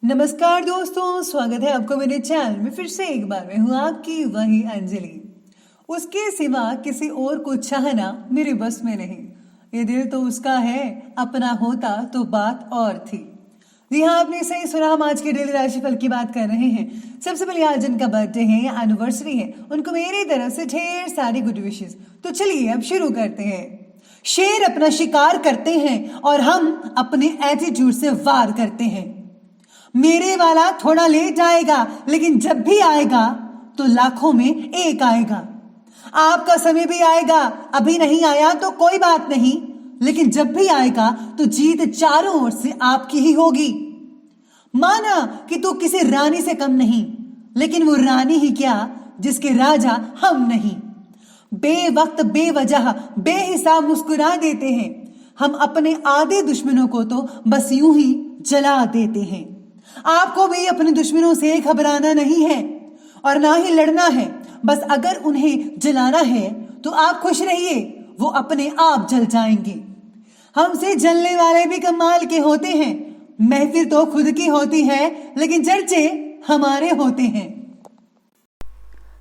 नमस्कार दोस्तों, स्वागत है आपको मेरे चैनल में। फिर से एक बार मैं हूँ आपकी वही अंजलि। उसके सिवा किसी और को चाहना मेरे बस में नहीं। ये दिल तो उसका है, अपना होता तो बात और थी। जी हाँ, आपने सही सुना। हम आज के डेली राशिफल की बात कर रहे हैं। सबसे पहले आज जिनका बर्थडे है या एनिवर्सरी है, उनको मेरी तरफ से ढेर सारी गुड विशेस। तो चलिए अब शुरू करते हैं। शेर अपना शिकार करते हैं और हम अपने एटीट्यूड से वार करते हैं। मेरे वाला थोड़ा लेट आएगा, लेकिन जब भी आएगा तो लाखों में एक आएगा। आपका समय भी आएगा, अभी नहीं आया तो कोई बात नहीं, लेकिन जब भी आएगा तो जीत चारों ओर से आपकी ही होगी। माना कि तू किसी रानी से कम नहीं, लेकिन वो रानी ही क्या जिसके राजा हम नहीं। बेवक्त बेवजह बेहिसाब मुस्कुरा देते हैं। हम अपने आधे दुश्मनों को तो बस यूं ही जला देते हैं। आपको भी अपने दुश्मनों से घबराना नहीं है और ना ही लड़ना है। बस अगर उन्हें जलाना है तो आप खुश रहिए, वो अपने आप जल जाएंगे। हमसे जलने वाले भी कमाल के होते हैं। महफिल तो खुद की होती है, लेकिन चर्चे हमारे होते हैं।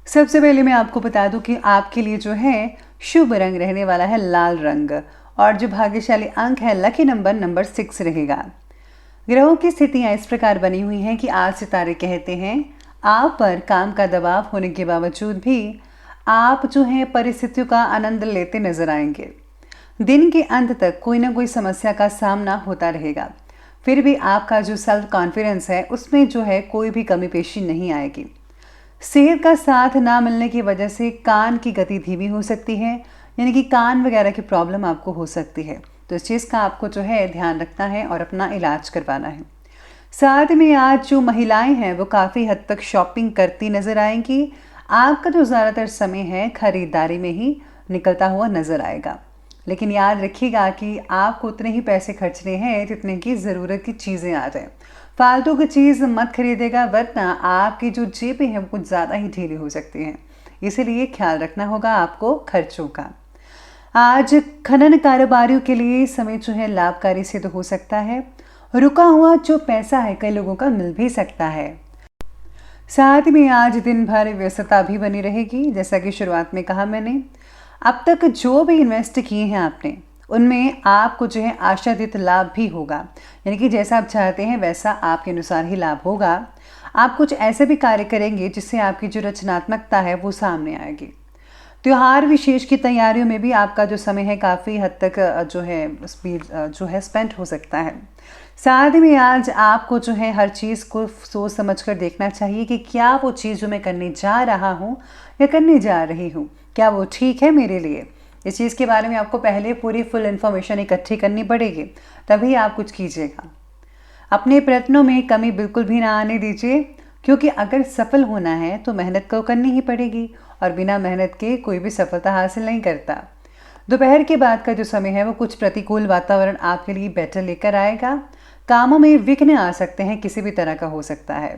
सबसे पहले मैं आपको बता दूं कि आपके लिए जो है शुभ रंग रहने वाला है लाल रंग, और जो भाग्यशाली अंक है लकी नंबर 6 रहेगा। ग्रहों की स्थितियां इस प्रकार बनी हुई हैं कि आज सितारे कहते हैं आप पर काम का दबाव होने के बावजूद भी आप जो है परिस्थितियों का आनंद लेते नजर आएंगे। दिन के अंत तक कोई ना कोई समस्या का सामना होता रहेगा, फिर भी आपका जो सेल्फ कॉन्फिडेंस है उसमें जो है कोई भी कमी पेशी नहीं आएगी। सेहत का साथ ना मिलने की वजह से कान की गति धीमी हो सकती है, यानी कि कान वगैरह की प्रॉब्लम आपको हो सकती है। तो इस चीज़ का आपको जो है ध्यान रखना है और अपना इलाज करवाना है। साथ में आज जो महिलाएं हैं वो काफ़ी हद तक शॉपिंग करती नज़र आएंगी। आपका जो ज़्यादातर समय है खरीदारी में ही निकलता हुआ नज़र आएगा, लेकिन याद रखिएगा कि आपको उतने ही पैसे खर्चने हैं जितने की ज़रूरत की चीज़ें आ जाए। फालतू की चीज़ मत खरीदेगा, वरना आपकी जो जेबें हैं कुछ ज़्यादा ही ढीली हो सकती हैं। इसीलिए ख्याल रखना होगा आपको खर्चों का। आज खनन कारोबारियों के लिए समय जो है लाभकारी सिद्ध हो सकता है। रुका हुआ जो पैसा है कई लोगों का मिल भी सकता है। साथ में आज दिन भर व्यस्तता भी बनी रहेगी। जैसा कि शुरुआत में कहा मैंने, अब तक जो भी इन्वेस्ट किए हैं आपने उनमें आपको जो है आशातीत लाभ भी होगा, यानी कि जैसा आप चाहते हैं वैसा आपके अनुसार ही लाभ होगा। आप कुछ ऐसे भी कार्य करेंगे जिससे आपकी जो रचनात्मकता है वो सामने आएगी। त्योहार विशेष की तैयारियों में भी आपका जो समय है काफ़ी हद तक जो है स्पेंड हो सकता है। साथ में आज आपको जो है हर चीज़ को सोच समझ कर देखना चाहिए कि क्या वो चीज़ जो मैं करने जा रहा हूँ या करने जा रही हूँ, क्या वो ठीक है मेरे लिए। इस चीज़ के बारे में आपको पहले पूरी फुल इन्फॉर्मेशन इकट्ठी करनी पड़ेगी, तभी आप कुछ कीजिएगा। अपने प्रयत्नों में कमी बिल्कुल भी ना आने दीजिए, क्योंकि अगर सफल होना है तो मेहनत को करनी ही पड़ेगी, और बिना मेहनत के कोई भी सफलता हासिल नहीं करता। दोपहर के बाद का जो समय है वो कुछ प्रतिकूल वातावरण आपके लिए बेटर लेकर आएगा। कामों में विघ्न आ सकते हैं, किसी भी तरह का हो सकता है।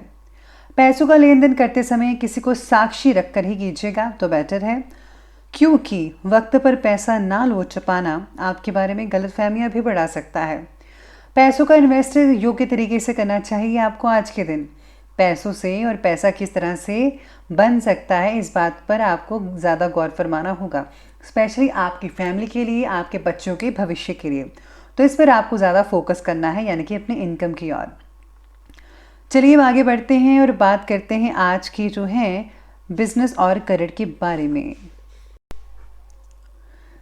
पैसों का लेन देन करते समय किसी को साक्षी रखकर ही कीजिएगा तो बेटर है, क्योंकि वक्त पर पैसा ना लौट पाना आपके बारे में गलतफहमियां भी बढ़ा सकता है। पैसों का इन्वेस्ट योग्य तरीके से करना चाहिए आपको आज के दिन। पैसों से और पैसा किस तरह से बन सकता है इस बात पर आपको ज़्यादा गौर फरमाना होगा, स्पेशली आपकी फैमिली के लिए, आपके बच्चों के भविष्य के लिए। तो इस पर आपको ज़्यादा फोकस करना है, यानी कि अपनी इनकम की ओर। चलिए अब आगे बढ़ते हैं और बात करते हैं आज की जो है बिजनेस और करियर के बारे में।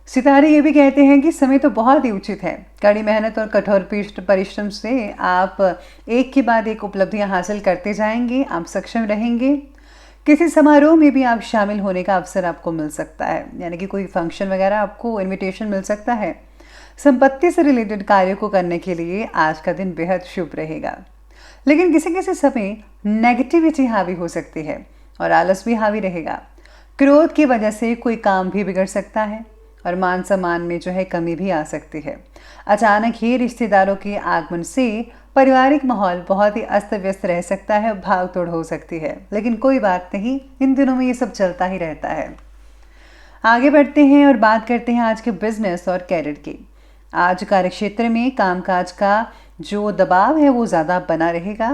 सितारे ये भी कहते हैं कि समय तो बहुत ही उचित है। कड़ी मेहनत और कठोर परिश्रम से आप एक के बाद एक उपलब्धियां हासिल करते जाएंगे। आप सक्षम रहेंगे। किसी समारोह में भी आप शामिल होने का अवसर आपको मिल सकता है, यानी कि कोई फंक्शन वगैरह आपको इनविटेशन मिल सकता है। संपत्ति से रिलेटेड कार्यों को करने के लिए आज का दिन बेहद शुभ रहेगा, लेकिन किसी किसी समय नेगेटिविटी हावी हो सकती है और आलस भी हावी रहेगा। क्रोध की वजह से कोई काम भी बिगड़ सकता है और मान सम्मान में जो है कमी भी आ सकती है। अचानक ही रिश्तेदारों के आगमन से पारिवारिक माहौल बहुत ही अस्त व्यस्त रह सकता है, भाग तोड़ हो सकती है, लेकिन कोई बात नहीं, इन दिनों में ये सब चलता ही रहता है। आगे बढ़ते हैं और बात करते हैं आज के बिजनेस और कैरियर की। आज कार्यक्षेत्र में कामकाज का जो दबाव है वो ज़्यादा बना रहेगा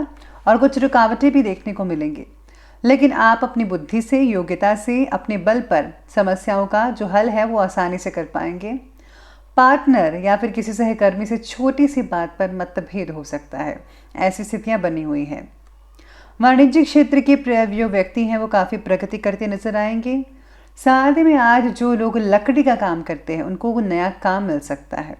और कुछ रुकावटें भी देखने को मिलेंगी, लेकिन आप अपनी बुद्धि से, योग्यता से, अपने बल पर समस्याओं का जो हल है वो आसानी से कर पाएंगे। पार्टनर या फिर किसी सहकर्मी से छोटी सी बात पर मतभेद हो सकता है, ऐसी स्थितियां बनी हुई हैं। वाणिज्यिक क्षेत्र के जो व्यक्ति हैं वो काफ़ी प्रगति करते नजर आएंगे। साथ ही में आज जो लोग लकड़ी का काम करते हैं उनको वो नया काम मिल सकता है।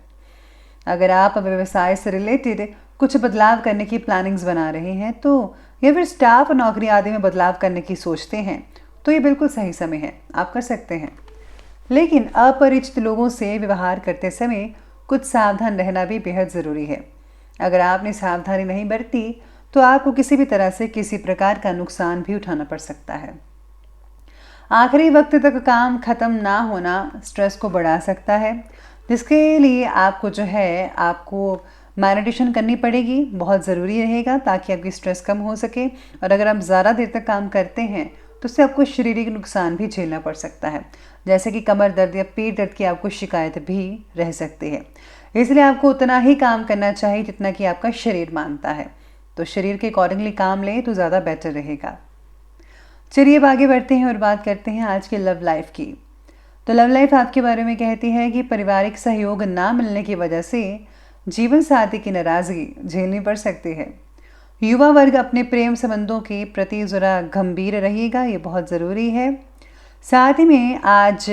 अगर आप व्यवसाय से रिलेटेड कुछ बदलाव करने की प्लानिंग्स बना रहे हैं तो, या फिर स्टाफ और नौकरी आदि में बदलाव करने की सोचते हैं तो ये बिल्कुल सही समय है, आप कर सकते हैं। लेकिन अपरिचित लोगों से व्यवहार करते समय कुछ सावधान रहना भी बेहद ज़रूरी है। अगर आपने सावधानी नहीं बरती तो आपको किसी भी तरह से किसी प्रकार का नुकसान भी उठाना पड़ सकता है। आखिरी वक्त तक काम खत्म ना होना स्ट्रेस को बढ़ा सकता है, जिसके लिए आपको जो है आपको मेडिटेशन करनी पड़ेगी, बहुत ज़रूरी रहेगा ताकि आपकी स्ट्रेस कम हो सके। और अगर आप ज़्यादा देर तक काम करते हैं तो उससे आपको शारीरिक नुकसान भी झेलना पड़ सकता है, जैसे कि कमर दर्द या पेट दर्द की आपको शिकायत भी रह सकती है। इसलिए आपको उतना ही काम करना चाहिए जितना कि आपका शरीर मानता है, तो शरीर के अकॉर्डिंगली काम लें तो ज़्यादा बेटर रहेगा। चलिए अब आगे बढ़ते हैं और बात करते हैं आज के लव लाइफ की। तो लव लाइफ आपके बारे में कहती है कि पारिवारिक सहयोग ना मिलने की वजह से जीवन साथी की नाराज़गी झेलनी पड़ सकती है। युवा वर्ग अपने प्रेम संबंधों के प्रति ज़रा गंभीर रहिएगा, ये बहुत ज़रूरी है। साथ ही में आज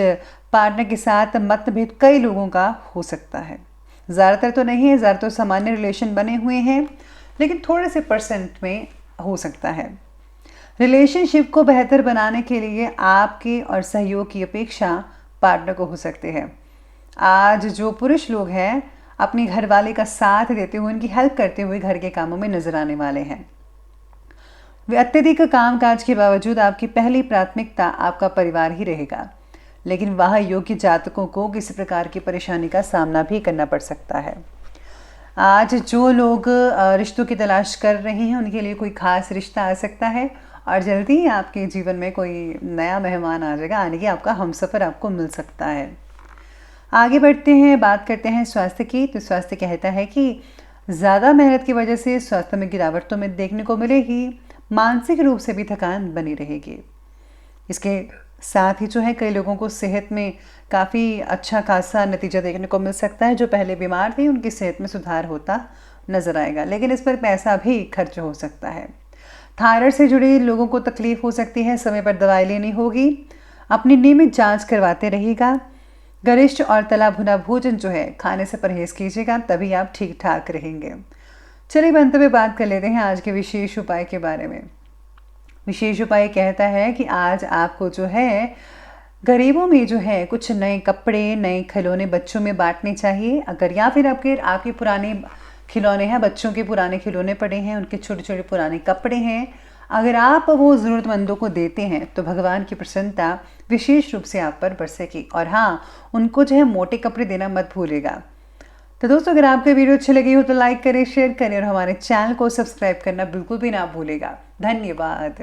पार्टनर के साथ मतभेद कई लोगों का हो सकता है, ज़्यादातर तो नहीं है, ज़्यादातर तो सामान्य रिलेशन बने हुए हैं, लेकिन थोड़े से परसेंट में हो सकता है। रिलेशनशिप को बेहतर बनाने के लिए आपके और सहयोग की अपेक्षा पार्टनर को हो सकती है। आज जो पुरुष लोग हैं अपनी घरवाले का साथ देते हुए, उनकी हेल्प करते हुए घर के कामों में नजर आने वाले हैं। वे अत्यधिक कामकाज के बावजूद आपकी पहली प्राथमिकता आपका परिवार ही रहेगा, लेकिन वह योग्य जातकों को किसी प्रकार की परेशानी का सामना भी करना पड़ सकता है। आज जो लोग रिश्तों की तलाश कर रहे हैं उनके लिए कोई खास रिश्ता आ सकता है और जल्दी ही आपके जीवन में कोई नया मेहमान आ जाएगा, यानी कि आपका हमसफ़र आपको मिल सकता है। आगे बढ़ते हैं, बात करते हैं स्वास्थ्य की। तो स्वास्थ्य कहता है कि ज़्यादा मेहनत की वजह से स्वास्थ्य में गिरावट तो में देखने को मिलेगी, मानसिक रूप से भी थकान बनी रहेगी। इसके साथ ही जो है कई लोगों को सेहत में काफ़ी अच्छा खासा नतीजा देखने को मिल सकता है। जो पहले बीमार थे उनकी सेहत में सुधार होता नज़र आएगा, लेकिन इस पर पैसा भी खर्च हो सकता है। थायराइड से जुड़े लोगों को तकलीफ हो सकती है, समय पर दवाई लेनी होगी। अपनी नियमित जांच करवाते रहिएगा। गरिष्ठ और तला भुना भोजन जो है खाने से परहेज़ कीजिएगा, तभी आप ठीक ठाक रहेंगे। चलिए अंत में बात कर लेते हैं आज के विशेष उपाय के बारे में। विशेष उपाय कहता है कि आज आपको जो है गरीबों में जो है कुछ नए कपड़े, नए खिलौने बच्चों में बांटने चाहिए। अगर या फिर आपके पुराने खिलौने हैं, बच्चों के पुराने खिलौने पड़े हैं, उनके छोटे छोटे पुराने कपड़े हैं, अगर आप वो ज़रूरतमंदों को देते हैं तो भगवान की प्रसन्नता विशेष रूप से आप पर बरसेगी। और हाँ, उनको जो है मोटे कपड़े देना मत भूलेगा। तो दोस्तों, अगर आपको वीडियो अच्छी लगी हो तो लाइक करें, शेयर करें और हमारे चैनल को सब्सक्राइब करना बिल्कुल भी ना भूलेगा। धन्यवाद।